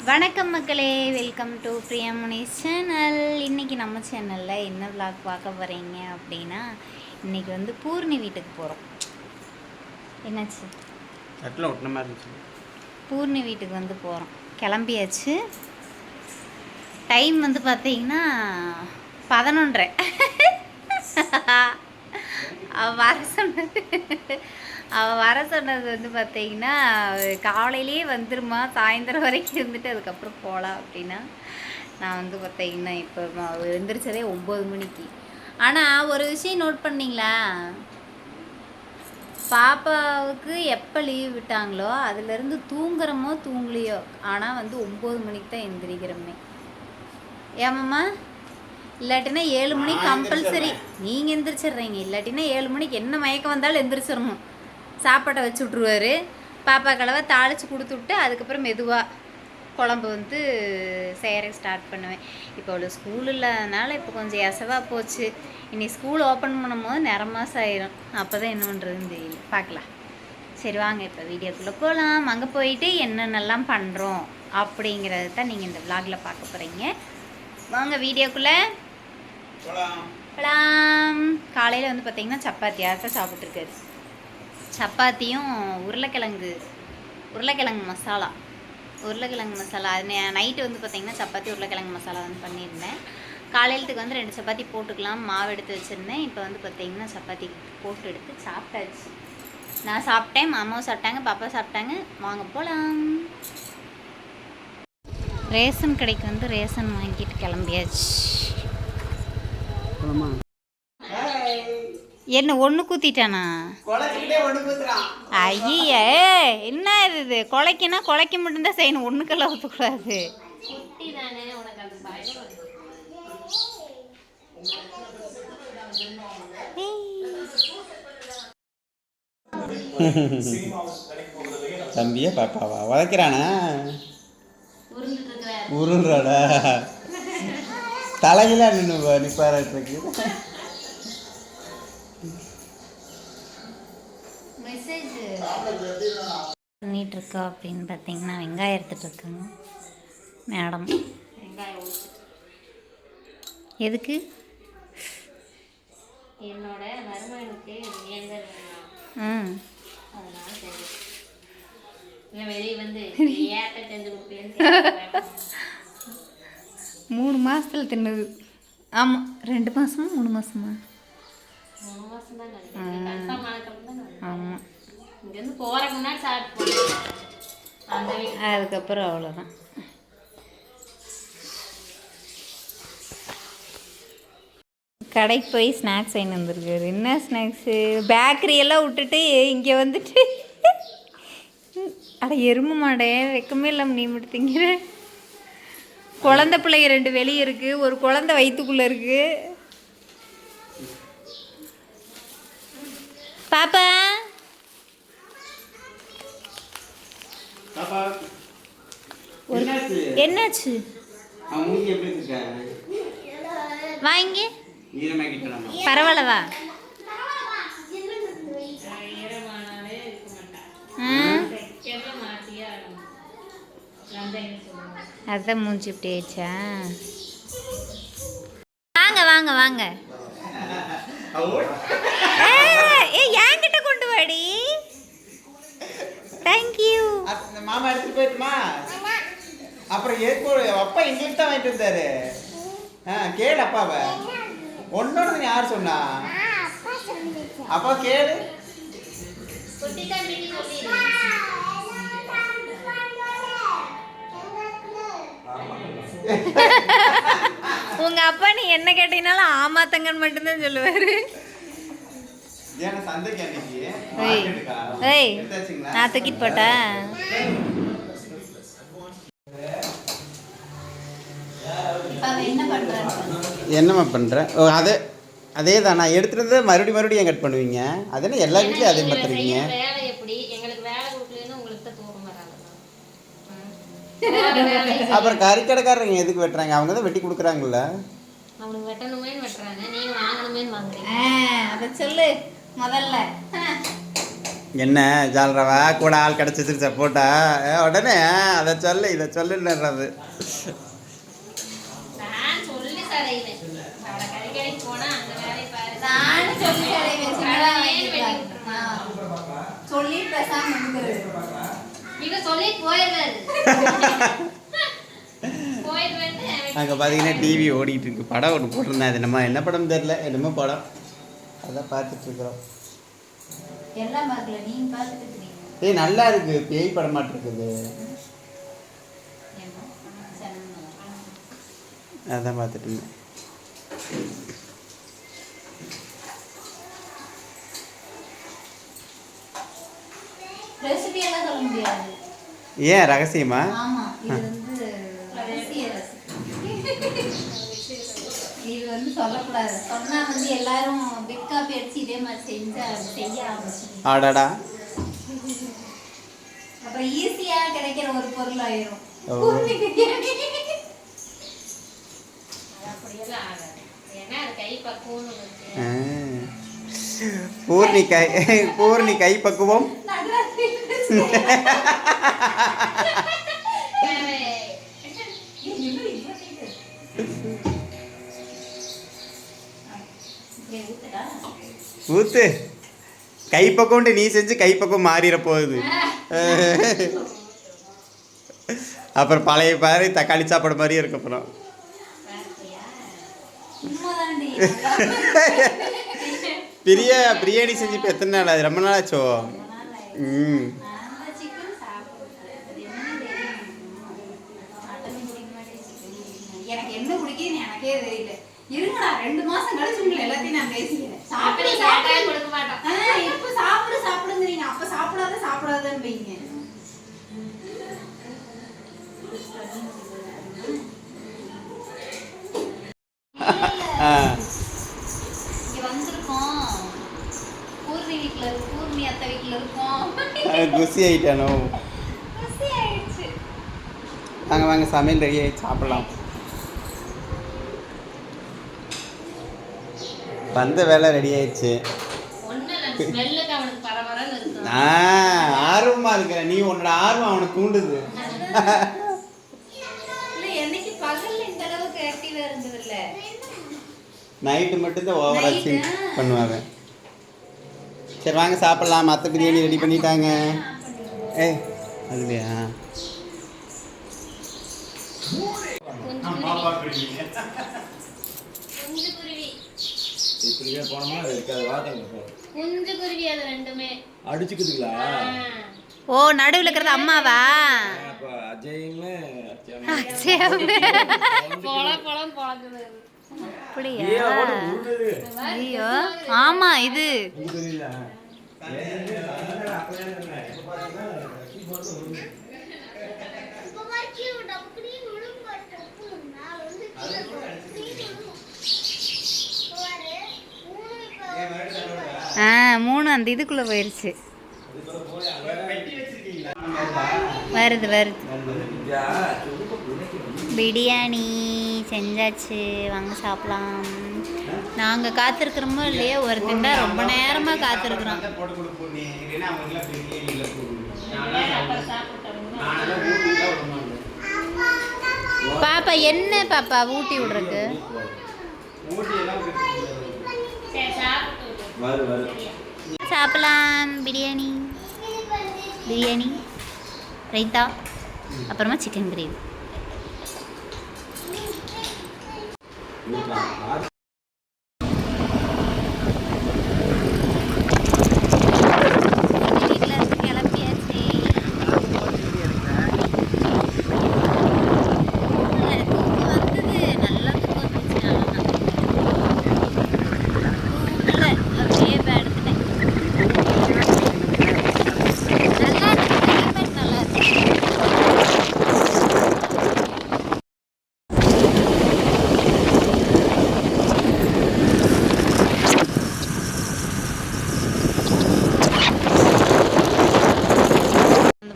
வணக்கம் மக்களே, welcome to Priyamani channel. இன்றைக்கி நம்ம சேனலில் என்ன விளாக் பார்க்க போகிறீங்க அப்படின்னா, இன்றைக்கி வந்து பூர்ணி வீட்டுக்கு போகிறோம். என்னாச்சு? பூர்ணி வீட்டுக்கு வந்து போகிறோம். கிளம்பியாச்சு. டைம் வந்து பார்த்தீங்கன்னா 11:30. அவள் வர சொன்னது வந்து பார்த்தீங்கன்னா, காலையிலேயே வந்துருமா, சாயந்தரம் வரைக்கும் இருந்துட்டு அதுக்கப்புறம் போகலாம் அப்படின்னா, நான் வந்து பார்த்தீங்கன்னா இப்போ எழுந்திரிச்சதே 9 மணிக்கு. ஆனால் ஒரு விஷயம் நோட் பண்ணிங்களா, பாப்பாவுக்கு எப்போ லீவ் விட்டாங்களோ அதுலேருந்து தூங்குறமோ தூங்கலையோ, ஆனால் வந்து 9 மணிக்கு தான் எந்திரிக்கிறோமே. ஏமாம்மா? இல்லாட்டினா 7 மணிக்கு கம்பல்சரி நீங்கள் எந்திரிச்சிட்றீங்க. இல்லாட்டினா 7 மணிக்கு என்ன மயக்கம் வந்தாலும் எந்திரிச்சிடணும். சாப்பாட்டை வச்சு விட்ருவார். பாப்பா கலவை தாளித்து கொடுத்து விட்டு அதுக்கப்புறம் மெதுவாக குழம்பு வந்து செய்கிற ஸ்டார்ட் பண்ணுவேன். இப்போ அவ்வளோ ஸ்கூல் இல்லாதனால இப்போ கொஞ்சம் எசவாக போச்சு. இனி ஸ்கூல் ஓப்பன் பண்ணும்போது நிற மாதம் ஆயிரும். அப்போ தான் என்ன பண்ணுறதுன்னு தெரியல. பார்க்கலாம். சரி வாங்க இப்போ வீடியோக்குள்ளே போகலாம். அங்கே போயிட்டு என்னென்னலாம் பண்ணுறோம் அப்படிங்கிறது தான் நீங்கள் இந்த விளாகில் பார்க்க போகிறீங்க. வாங்க வீடியோக்குள்ளே போகலாம். காலையில் வந்து பார்த்திங்கன்னா சப்பாத்தி தான் சாப்பிட்ருக்காரு. சப்பாத்தியும் உருளைக்கிழங்கு மசாலா. அது நைட்டு வந்து பார்த்திங்கன்னா சப்பாத்தி உருளைக்கிழங்கு மசாலா வந்து பண்ணியிருந்தேன். காலையிலத்துக்கு வந்து 2 சப்பாத்தி போட்டுக்கலாம் மாவு எடுத்து வச்சுருந்தேன். இப்போ வந்து பார்த்திங்கன்னா சப்பாத்தி போட்டு எடுத்து சாப்பிட்டாச்சு. நான் சாப்பிட்டேன், மாமாவும் சாப்பிட்டாங்க, பாப்பா சாப்பிட்டாங்க. வாங்க போகலாம். ரேஷன் கடைக்கு வந்து ரேஷன் வாங்கிட்டு கிளம்பியாச்சு. என்ன ஒன்று கூத்திட்டானா? ஐய, என்ன இது? கொலைக்குன்னா கொலைக்க மட்டும்தான் செய்யணும், ஒன்றுக்கெல்லாம் ஊற்றக்கூடாது. தம்பியா பாப்பாவா உதைக்கிறானா? உருள்றாடா, தலையில நிப்பாருக்கு. பண்ணிட்டு இருக்கா அப்படின்னு பார்த்தீங்கன்னா, வெங்காயம் எடுத்துட்டு இருக்காங்க மேடம். எதுக்கு? என்னோட மருமகனுக்கு வெளியே வந்து 3 மாதத்தில் தின்னது. ஆமாம், 2 மாதமா 3 மாதமா? 3 மாதம் தான் கன்ஃபார்ம் ஆனதுக்கப்புறம் தான். ஆமாம், இங்கேருந்து போகிறக்கு முன்னாடி சாப்பிட்டு அதுக்கப்புறம் அவ்வளோதான். கடைக்கு போய் ஸ்நாக்ஸ் வாங்கி வந்துருக்காரு. என்ன ஸ்நாக்ஸு? பேக்கரியெல்லாம் விட்டுட்டு இங்கே வந்துட்டு அட எருமை மாடே, வெக்கமே இல்லாமல் நீ மட்டும் திங்கிற. குழந்தை பிள்ளைங்க 2 வெளியே இருக்குது, ஒரு குழந்தை வயிற்றுக்குள்ளே இருக்குது. பாப்பா என்னாச்சு? வாங்கி பரவாயில்லவா? அதான் மூஞ்சி இப்படி ஆயிடுச்சா? வாங்க வாங்க வாங்க. என்கிட்ட கொண்டு வாடி. தேங்க்யூ. மாமா எடுத்துட்டு போயிட்டுமா? அப்புறம் அப்பா எங்களுக்கு தான் வாங்கிட்டு வந்தாரு. கேளு அப்பாவை. ஒன்னோட யார் சொன்னா? அப்பா கேளு. உங்க அப்பா நீ என்ன கேட்டீங்கனாலும் ஆமா தங்கன்னு மட்டும்தான் சொல்லுவாரு. நான் தூக்கிட்டு போட்டேன். என்னம்மா பண்ணுறேன்? ஓ, அதே தான் நான் எடுத்துகிட்டு மறுபடியும் கட் பண்ணுவீங்க. அதெல்லாம் எல்லா வீட்லையும் அதே மாதிரி தருவீங்க. அப்புறம் கறிக்கடைக்காரங்க எதுக்கு வெட்டுறாங்க? அவங்க தான் வெட்டி கொடுக்குறாங்கல்ல. அவனுக்கு வெட்டணுமே வெட்டுறாங்க, நீங்க வாங்கணுமே வாங்குறீங்க. அதை சொல்லு முதல்ல. என்ன ஜாலரவா கூட ஆள் கிடச்சிச்சு சப்போட்டா உடனே அதை சொல்லு இதை சொல்லுன்றது. நான் சொல்லி தரையில அவளை கறிக்கடைக்கு போனா அந்த வேலையை பாரு. நானும் சொல்லி தரேன், சின்னதா வாங்கிக்கலாம். சொல்லி பேசாம இருந்துரு. இவ சொல்லி போயிடுறாரு. போயிடுவேன்னு அங்கே பார்த்தீங்கன்னா டிவி ஓடிட்டு இருக்கு. படம் ஒன்று போட்டிருந்தேன். அது நம்ம என்ன படம் தெரில, என்னமோ படம் அதான் பார்த்துட்ருக்குறோம். எல்லாம் பார்க்கல, நீங்க பார்த்துட்டு இருக்கீங்க. ஏய் நல்லா இருக்கு, பேய் படமாட்டு இருக்குது. அதான் பார்த்துட்டு இருந்தேன். ரெசிபி எல்லாம் சொல்ல முடியாது. ஏன் ரகசியமா? ஆமா, இது வந்து ரகசிய இது வந்து சொல்லக்கூடாது. சொன்னா வந்து எல்லாரும் பிக் காப்பி அடிச்சு இதே மாதிரி செய்ய ஆரம்பிச்சிடும். ஆடாடா. அப்புறம் ஈஸியா கிடைக்கிற ஒரு பொருள் ஆயிரும். ஓ. அப்படியெல்லாம் ஆகாது. ஏன்னா அது கை பக்குவம்னு இருக்கு. பூர்ணி கை பக்குவம். ஊத்து கைப்பக்கம்ட்டு நீ செஞ்சு கைப்பக்கம் மாறிட போகுது. அப்புறம் பழைய பாரு தக்காளி சாப்பாடு மாதிரியே இருக்கு. அப்புறம் பிரியாணி செஞ்சு இப்போ எத்தனை நாள் ஆகுது? ரொம்ப நாள் ஆச்சோ? ம். எனக்கு என்ன பிடிக்குதுன்னு எனக்கே தெரியல. இருங்கடா, 2 மாசம் கழிச்சு உங்களை எல்லாத்தையும் நான் பேசிக்கிறேன். அப்படி கொடுக்க மாட்டோம். இப்ப சாப்பிடுங்கிறீங்க, அப்ப சாப்பிடாதன்னு வைங்க. இங்க வந்திருக்கோம், பூர்ணி வீட்டுல இருக்கு, பூர்ணி அத்தை வீட்டுல இருக்கோம். குசி ஆயிட்டானோ? குசி ஆயிடுச்சு. வாங்க வாங்க, சமையல் ரெடி ஆகிடுச்சு, சாப்பிடலாம். வந்த வேலை ரெடி ஆயிடுச்சு. ஆர்வமா இருக்கிற நீ, உன்னோட ஆர்வம் அவனுக்கு தூண்டுது. என்னைக்கு பகல்ல இந்த அளவுக்கு ஆக்டிவா இருந்தது இல்ல, நைட்டு மட்டும்தான் ஓவர் ஆக்டிங் பண்ணுவாங்க. சரி வாங்க சாப்பிடலாம். மற்ற பிரியாணி ரெடி பண்ணிட்டாங்க. ஏய் அதுலையா? இப்படியே போனோம்னா அது இருக்காது, வாட்டங்க போ. குஞ்சு குருவி அது ரெண்டுமே அடிச்சுக்குதுங்களா? ஓ, நடுவுல இருக்கிறது அம்மாவா? அப்ப அஜய்மே பொலம் பொளக்குது. அப்படியா? ஐயோ ஆமா, இது மூணு அந்த இதுக்குள்ள போயிருச்சு. வருது பிரியாணி செஞ்சாச்சு, வாங்க சாப்பிடலாம். நாங்கள் காத்திருக்கிறோமோ இல்லையோ, ஒரு திண்டா ரொம்ப நேரமாக காத்திருக்கிறோம். பாப்பா என்ன பாப்பா ஊட்டி விடுறக்கு? சாப்பிடலாம். பிரியாணி ரைத்தா, அப்புறமா சிக்கன் கிரேவி.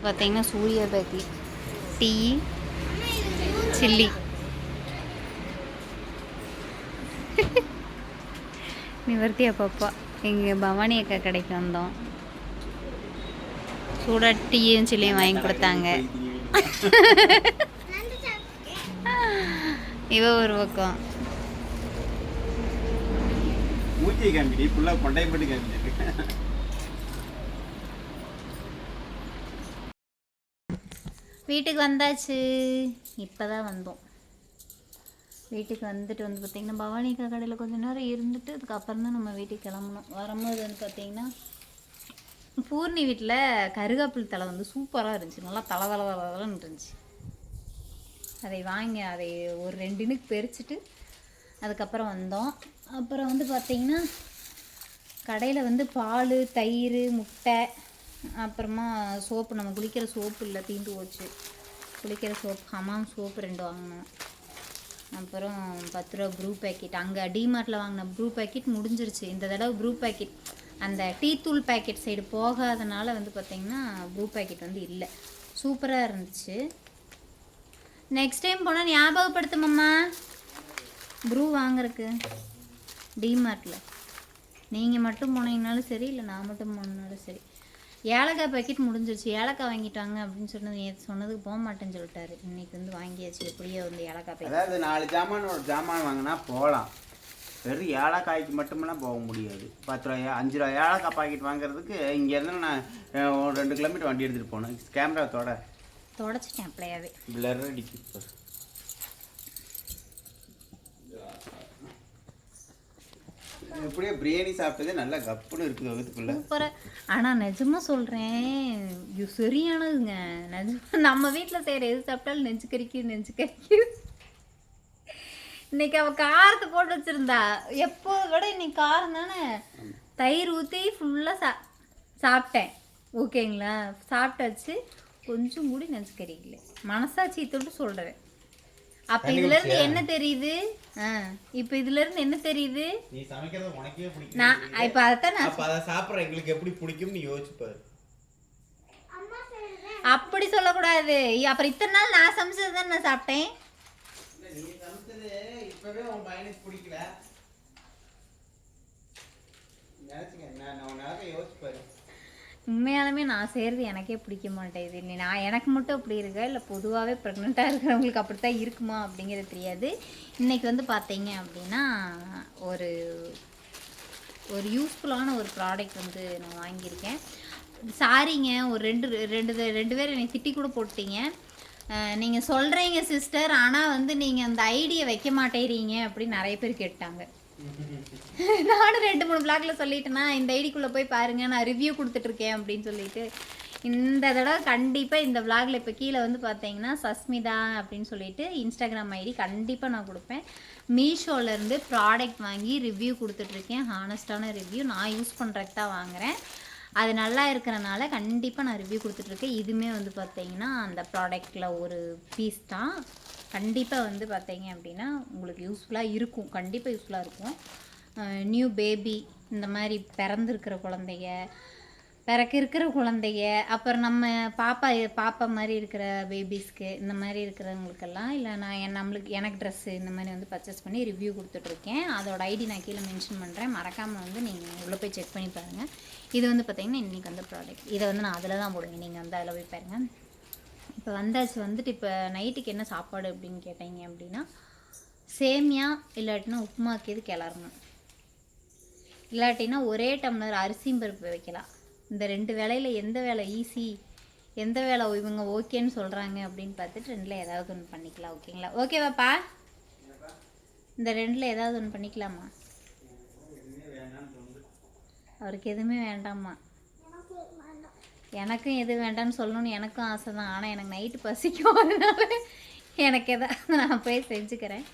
பார்த்தீங்கன்னா சூர்யா பேக்கரி டீ சில்லி. நிவர்த்தி பாப்பா எங்கள் பவானி அக்கா கடைக்கு வந்தோம். சூட டீயும் சில்லியும் வாங்கி கொடுத்தாங்க. இவ ஒரு பக்கம் மூச்சி காமிடி ஃபுல்லாக கொண்டாய் போட்டு காமிச்சிருக்கு. வீட்டுக்கு வந்தாச்சு. இப்போ தான் வந்தோம். வீட்டுக்கு வந்துட்டு வந்து பார்த்திங்கன்னா பவானிக்கா கடையில் கொஞ்சம் நேரம் இருந்துட்டு அதுக்கப்புறம் தான் நம்ம வீட்டுக்கு கிளம்பணும். வரும்போது வந்து பார்த்திங்கன்னா பூர்ணி வீட்டில் கருகாப்பிள் தலை வந்து சூப்பராக இருந்துச்சு. நல்லா தளன்னு இருந்துச்சு. அதை வாங்கி அதை ஒரு 2 இனுக்கு பறிச்சுட்டு அதுக்கப்புறம் வந்தோம். அப்புறம் வந்து பார்த்திங்கன்னா கடையில் வந்து பால், தயிர், முட்டை, அப்புறமா சோப்பு, நம்ம குளிக்கிற சோப்பு இல்லை, தீந்து போச்சு. குளிக்கிற சோப்பு, ஹமாம் சோப்பு 2 வாங்கினோம். அப்புறம் 10 ரூபா ப்ரூ பேக்கெட், அங்கே டிமார்ட்டில் வாங்கின ப்ரூ பேக்கெட் முடிஞ்சிருச்சு. இந்த தடவை ப்ரூ பேக்கெட் அந்த டீ தூள் பேக்கெட் சைடு போகாதனால வந்து பார்த்திங்கன்னா ப்ரூ பேக்கெட் வந்து இல்லை. சூப்பராக இருந்துச்சு. நெக்ஸ்ட் டைம் போனால் ஞாபகப்படுத்துமம்மா ப்ரூ வாங்குறதுக்கு டிமார்ட்டில். நீங்கள் மட்டும் போனீங்கனாலும் சரி, இல்லை நான் மட்டும் போனாலும் சரி. ஏலக்காய் பேக்கெட் முடிஞ்சிருச்சு. ஏலக்காய் வாங்கிட்டாங்க அப்படின்னு சொன்னதுக்கு போக மாட்டேன்னு சொல்லிட்டாரு. இன்னைக்கு வந்து வாங்கியாச்சு. எப்படியோ வந்து ஏலக்காய் பேக்கெட், அதாவது 4 ஜாமான் ஒரு ஜாமான் வாங்கினா போகலாம். வெறும் ஏலக்காய்க்கு மட்டுமெல்லாம் போக முடியாது. 10 ரூபாயா 5 ரூபா ஏலக்காய் பாக்கெட் வாங்குறதுக்கு இங்கேருந்து நான் ஒரு 2 கிலோமீட்டர் வண்டி எடுத்துகிட்டு போனேன். கேமராத்தோட தொடச்சிட்டேன் அப்படியாவே. பிளர் அடிக்கு. எப்படியோ பிரியாணி சாப்பிட்டதே நல்லா கப்புன்னு இருக்குது வகுத்துக்குள்ள. சூப்பராக. ஆனால் நிஜமாக சொல்கிறேன், சரியானதுங்க. நிஜமாக நம்ம வீட்டில் செய்கிற எது சாப்பிட்டாலும் நெஞ்சு கறிக்குது. இன்னைக்கு அவள் காரத்தை போட்டு வச்சுருந்தா. எப்போதை விட இன்னைக்கு காரம் தானே. தயிர் ஊற்றி ஃபுல்லாக சாப்பிட்டேன். ஓகேங்களா, சாப்பிட்டாச்சு. கொஞ்சம் கூட நெஞ்சு கறிக்கல. மனசாட்சி தொட்டு சொல்கிறேன். அப்ப இதுல இருந்து என்ன தெரியுது? இப்ப இதுல இருந்து என்ன தெரியுது? நீ சமைக்கிறது உனக்கே பிடிக்கும். நான் இப்ப அதான் நான் அப்ப அத சாப்பிடுற எங்களுக்கு எப்படி பிடிக்கும் நீ யோசிச்சு பாரு. அப்படி சொல்ல கூடாது. அப்புறம் இத்தனை நாள் நான் சமைச்சது தான் நான் சாப்பிட்டேன். நீ சமைச்சது இப்பவே உன் பையனுக்கு பிடிக்கல. நினைச்சுங்க, நான் உனக்கு யோசிச்சு பாரு. உண்மையாலுமே நான் செய்கிறது எனக்கே பிடிக்க மாட்டேங்குது. இல்லை நான் எனக்கு மட்டும் அப்படி இருக்கா, இல்லை பொதுவாகவே ப்ரெக்னெண்ட்டாக இருக்கிறவங்களுக்கு அப்படி தான் இருக்குமா அப்படிங்கிறது தெரியாது. இன்றைக்கி வந்து பார்த்தீங்க அப்படின்னா ஒரு யூஸ்ஃபுல்லான ஒரு ப்ராடக்ட் வந்து நான் வாங்கியிருக்கேன். சாரிங்க, ஒரு ரெண்டு பேர் என்னை திட்டி கூட போட்டீங்க. நீங்கள் சொல்கிறீங்க சிஸ்டர், ஆனால் வந்து நீங்கள் அந்த ஐடியை வைக்க மாட்டேறீங்க அப்படின்னு நிறைய பேர் கேட்டாங்க. நானும் 2-3 பிளாக்ல சொல்லிட்டேன்னா, இந்த ஐடிக்குள்ளே போய் பாருங்கள், நான் ரிவ்யூ கொடுத்துட்ருக்கேன் அப்படின்னு சொல்லிட்டு. இந்த தடவை கண்டிப்பாக இந்த விளாகில் இப்போ கீழே வந்து பார்த்தீங்கன்னா சஸ்மிதா அப்படின்னு சொல்லிட்டு இன்ஸ்டாகிராம் ஐடி கண்டிப்பாக நான் கொடுப்பேன். மீஷோலேருந்து ப்ராடக்ட் வாங்கி ரிவ்யூ கொடுத்துட்ருக்கேன். ஹானஸ்டான ரிவ்யூ. நான் யூஸ் பண்ணுறதுக்கு தான் வாங்குகிறேன். அது நல்லா இருக்கிறனால கண்டிப்பாக நான் ரிவ்யூ கொடுத்துட்ருக்கேன். இதுவுமே வந்து பார்த்தீங்கன்னா அந்த ப்ராடக்டில் ஒரு பீஸ் தான். கண்டிப்பாக வந்து பார்த்தீங்க அப்படின்னா உங்களுக்கு யூஸ்ஃபுல்லாக இருக்கும். கண்டிப்பாக யூஸ்ஃபுல்லாக இருக்கும். நியூ பேபி, இந்த மாதிரி பிறந்திருக்கிற குழந்தைங்க, இருக்கிற குழந்தைங்க, அப்புறம் நம்ம பாப்பா மாதிரி இருக்கிற பேபிஸ்க்கு, இந்த மாதிரி இருக்கிறவங்களுக்கெல்லாம், இல்லை எனக்கு ட்ரெஸ்ஸு இந்த மாதிரி வந்து பர்ச்சேஸ் பண்ணி ரிவ்யூ கொடுத்துட்ருக்கேன். அதோட ஐடி நான் கீழே மென்ஷன் பண்ணுறேன். மறக்காமல் வந்து நீங்கள் உள்ளே போய் செக் பண்ணி பாருங்கள். இது வந்து பார்த்திங்கன்னா இன்றைக்கி வந்து ப்ராடக்ட். இதை வந்து நான் அதில் தான் போடுவேன். நீங்கள் வந்து அதில் போய் பாருங்கள். இப்போ வந்தாச்சு. வந்துட்டு இப்போ நைட்டுக்கு என்ன சாப்பாடு அப்படின்னு கேட்டீங்க அப்படின்னா, சேமியா இல்லாட்டினா உப்புமாக்கு எது கிளறணும், இல்லாட்டினா ஒரே டம்ளர் அரிசியும் பருப்பு வைக்கலாம். இந்த 2 வேலையில் எந்த வேலை ஈஸி, எந்த வேலை இவங்க ஓகேன்னு சொல்கிறாங்க அப்படின்னு பார்த்துட்டு 2ல் ஏதாவது ஒன்று பண்ணிக்கலாம். ஓகேங்களா? ஓகேவாப்பா? இந்த 2ல் ஏதாவது ஒன்று பண்ணிக்கலாமா? அவருக்கு எதுவுமே வேண்டாமா? எனக்கும் எது வேண்டாம்னு சொல்லணும்னு எனக்கும் ஆசை தான். ஆனால் எனக்கு நைட்டு பசிக்கும். அதனால எனக்கு எதாவது நான் போய் செஞ்சுக்கிறேன்.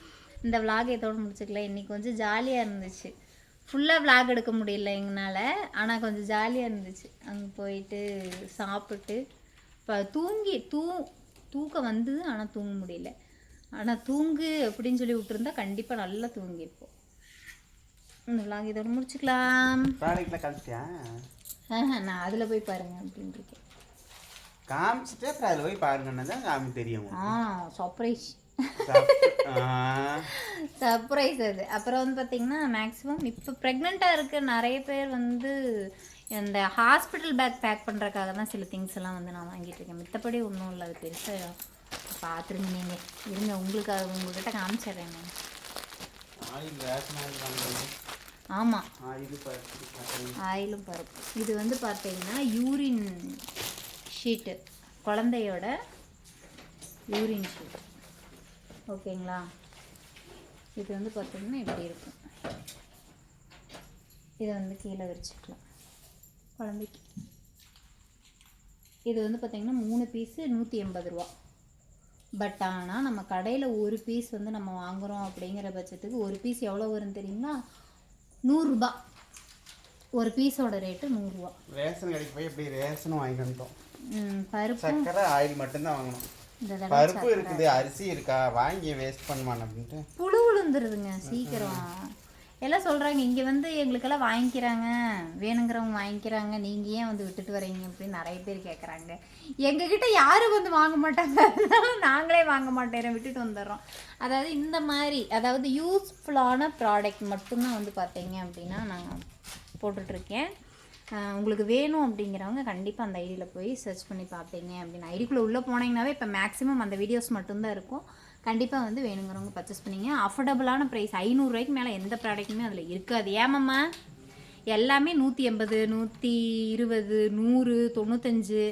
இந்த விளாக் எதோடு முடிச்சுக்கலாம். இன்றைக்கி கொஞ்சம் ஜாலியாக இருந்துச்சு. ஃபுல்லாக விளாக் எடுக்க முடியல எங்களால், ஆனால் கொஞ்சம் ஜாலியாக இருந்துச்சு. அங்கே போயிட்டு சாப்பிட்டு இப்போ தூக்கம் வந்தது. ஆனால் தூங்க முடியல. ஆனால் தூங்கு அப்படின்னு சொல்லி விட்டுருந்தா கண்டிப்பாக நல்லா தூங்கியிருப்போம். இந்த விளாக் இதோட முடிச்சுக்கலாம். ப்ராடக்ட்டில் காமிச்சிட்டியா? நான் அதில் போய் பாருங்க அப்படின்னு இருக்கேன். காமிச்சிட்டு அப்புறம் அதில் போய் பாருங்கன்னா தான் காமி தெரியும். சர்ப்ரைஸ் சர்ப்ரைஸ் அது. அப்புறம் வந்து பார்த்திங்கன்னா மேக்ஸிமம் இப்போ ப்ரெக்னெண்ட்டாக இருக்க நிறைய பேர் வந்து இந்த ஹாஸ்பிட்டல் பேக் பேக் பண்ணுறதுக்காக தான் சில திங்ஸ் எல்லாம் வந்து நான் வாங்கிட்டு இருக்கேன். மித்தபடி ஒன்றும் இல்லை, அது பெருசாக பார்த்துருங்க நீங்கள். இருங்க உங்களுக்கு உங்கள்கிட்ட காமிச்சிடுறேன் நான். ஆயில் ரேஷன் ஆயில் வாங்குறது. ஆமாம், ஆயில் பருப்பு. ஆயிலும் பருப்பு. இது வந்து பார்த்தீங்கன்னா யூரின் ஷீட்டு, குழந்தையோட யூரின் ஷீட். ஓகேங்களா? இது வந்து பார்த்தீங்கன்னா இப்படி இருக்கும். இதை வந்து கீழே விரிச்சுக்கலாம் குழந்தைக்கு. இது வந்து பார்த்திங்கன்னா 3 பீஸு 180 ரூபா. பட் ஆனால் நம்ம கடையில் ஒரு பீஸ் வந்து நம்ம வாங்குகிறோம் அப்படிங்கிற பட்சத்துக்கு ஒரு பீஸ் எவ்வளோ வரும் தெரியுங்களா? 100 ரூபா. ஒரு பீஸோட ரேட்டு 100 ரூபா. ரேஷன் கடைக்கு போய் எப்படி ரேஷனும் வாங்கிட்டு வந்துட்டோம். பருப்பு சக்கரை ஆயில் மட்டும்தான் வாங்கணும். இந்த தடவை பருப்பு இருக்குது, அரிசி இருக்கா, வாங்கி வேஸ்ட் பண்ணுவான் அப்படின்ட்டு. புழு விழுந்துருதுங்க சீக்கிரம். எல்லாம் சொல்கிறாங்க இங்கே வந்து எங்களுக்கெல்லாம் வாங்கிக்கிறாங்க, வேணுங்கிறவங்க வாங்கிக்கிறாங்க, நீங்கள் ஏன் வந்து விட்டுட்டு வரீங்க அப்படின்னு நிறைய பேர் கேட்குறாங்க. எங்ககிட்ட யாரும் வந்து வாங்க மாட்டாங்க, அதனால நாங்களே வாங்க மாட்டேன், விட்டுட்டு வந்துடுறோம். அதாவது இந்த மாதிரி அதாவது யூஸ்ஃபுல்லான ப்ராடக்ட் மட்டும்தான் வந்து பார்த்தீங்க அப்படின்னா நான் போட்டுட்ருக்கேன். உங்களுக்கு வேணும் அப்படிங்கிறவங்க கண்டிப்பாக அந்த ஐடியில் போய் சர்ச் பண்ணி பார்த்தீங்க அப்படின்னு ஐடிக்குள்ளே உள்ளே போனீங்கன்னாவே இப்போ மேக்ஸிமம் அந்த வீடியோஸ் மட்டும்தான் இருக்கும். கண்டிப்பாக வந்து வேணுங்கிறவங்க பர்ச்சேஸ் பண்ணிங்க. அஃபோர்டபுளான ப்ரைஸ், 500 ரூபாய்க்கு மேலே எந்த ப்ராடக்ட்டுமே அதில் இருக்காது. ஏமாம்மா எல்லாமே 180, 120, 100, 95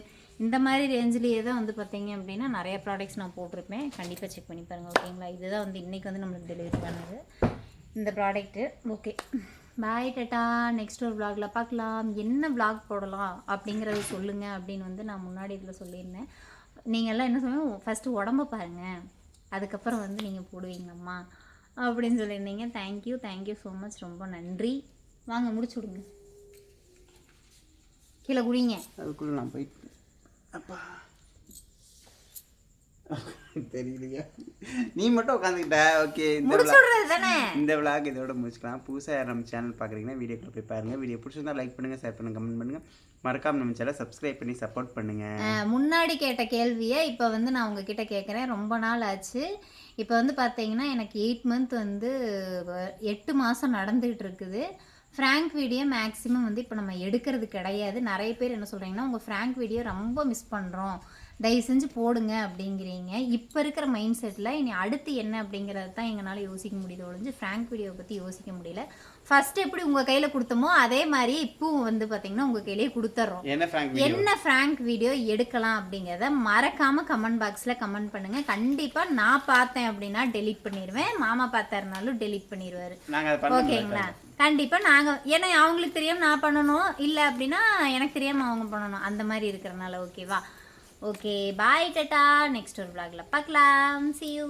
இந்த மாதிரி ரேஞ்சிலேயே தான் வந்து பார்த்தீங்க அப்படின்னா நிறைய ப்ராடக்ட்ஸ் நான் போட்டிருப்பேன். கண்டிப்பாக செக் பண்ணி பாருங்கள். ஓகேங்களா? இதுதான் வந்து இன்றைக்கி வந்து நம்மளுக்கு டெலிவரி பண்ணது இந்த ப்ராடக்ட்டு. ஓகே, பாய் டாட்டா. நெக்ஸ்ட் ஒரு விளாகில் பார்க்கலாம். என்ன விளாக் போடலாம் அப்படிங்கிறத சொல்லுங்கள் அப்படின்னு வந்து நான் முன்னாடி இதில் சொல்லியிருந்தேன். நீங்கள் எல்லாம் என்ன சொல்லுங்கள், ஃபஸ்ட்டு உடம்ப பாருங்கள், அதுக்கப்புறம் வந்து நீங்கள் போடுவீங்கம்மா அப்படின்னு சொல்லியிருந்தீங்க. தேங்க்யூ ஸோ மச், ரொம்ப நன்றி. வாங்க முடிச்சு விடுங்க, கீழே குடிங்க. அதுக்குள்ளே நான் போயிட்டு அப்பா தெரியலையா, நீ மட்டும் உட்காந்துக்கிட்ட. ஓகே, இந்த விளாக் இதோட முடிச்சுக்கலாம். புதுசாக நம்ம சேனல் பார்க்குறீங்கன்னா வீடியோக்குள்ள போய் பாருங்கள். வீடியோ பிடிச்சிருந்தா லைக் பண்ணுங்கள், ஷேர் பண்ணுங்கள், கமெண்ட் பண்ணுங்கள். மறக்காம நம்ம சேனலை சப்ஸ்கிரைப் பண்ணி சப்போர்ட் பண்ணுங்கள். முன்னாடி கேட்ட கேள்வியை இப்போ வந்து நான் உங்ககிட்ட கேட்குறேன். ரொம்ப நாள் ஆச்சு. இப்போ வந்து பார்த்தீங்கன்னா எனக்கு 8 மந்த் வந்து 8 மாதம் நடந்துகிட்டு இருக்குது. ஃப்ராங்க் வீடியோ மேக்ஸிமம் வந்து இப்போ நம்ம எடுக்கிறது கிடையாது. நிறைய பேர் என்ன சொல்கிறீங்கன்னா உங்கள் ஃப்ராங்க் வீடியோ ரொம்ப மிஸ் பண்ணுறோம், தயவு செஞ்சு போடுங்க அப்படிங்கிறீங்க. இப்போ இருக்கிற மைண்ட் செட்டில் இனி அடுத்து என்ன அப்படிங்கிறது தான் எங்களால் யோசிக்க முடியுது ஒழிஞ்சு ஃப்ராங்க் வீடியோவை பற்றி யோசிக்க முடியல. ஃபர்ஸ்ட் எப்படி உங்கள் கையில் கொடுத்தோமோ அதே மாதிரி இப்போவும் வந்து பார்த்தீங்கன்னா உங்கள் கையிலேயே கொடுத்துட்றோம். என்ன ஃப்ராங்க் வீடியோ எடுக்கலாம் அப்படிங்கிறத மறக்காமல் கமெண்ட் பாக்ஸில் கமெண்ட் பண்ணுங்கள். கண்டிப்பாக நான் பார்த்தேன் அப்படின்னா டெலீட் பண்ணிடுவேன், மாமா பார்த்தாருனாலும் டெலீட் பண்ணிடுவார். ஓகேங்களா? கண்டிப்பாக நாங்கள், ஏன்னா அவங்களுக்கு தெரியாமல் நான் பண்ணணும், இல்லை அப்படின்னா எனக்கு தெரியாமல் அவங்க பண்ணணும், அந்த மாதிரி இருக்கிறனால. ஓகேவா? ஓகே, பாய் டாட்டா. நெக்ஸ்ட் ஒரு vlogல பார்க்கலாம். See you.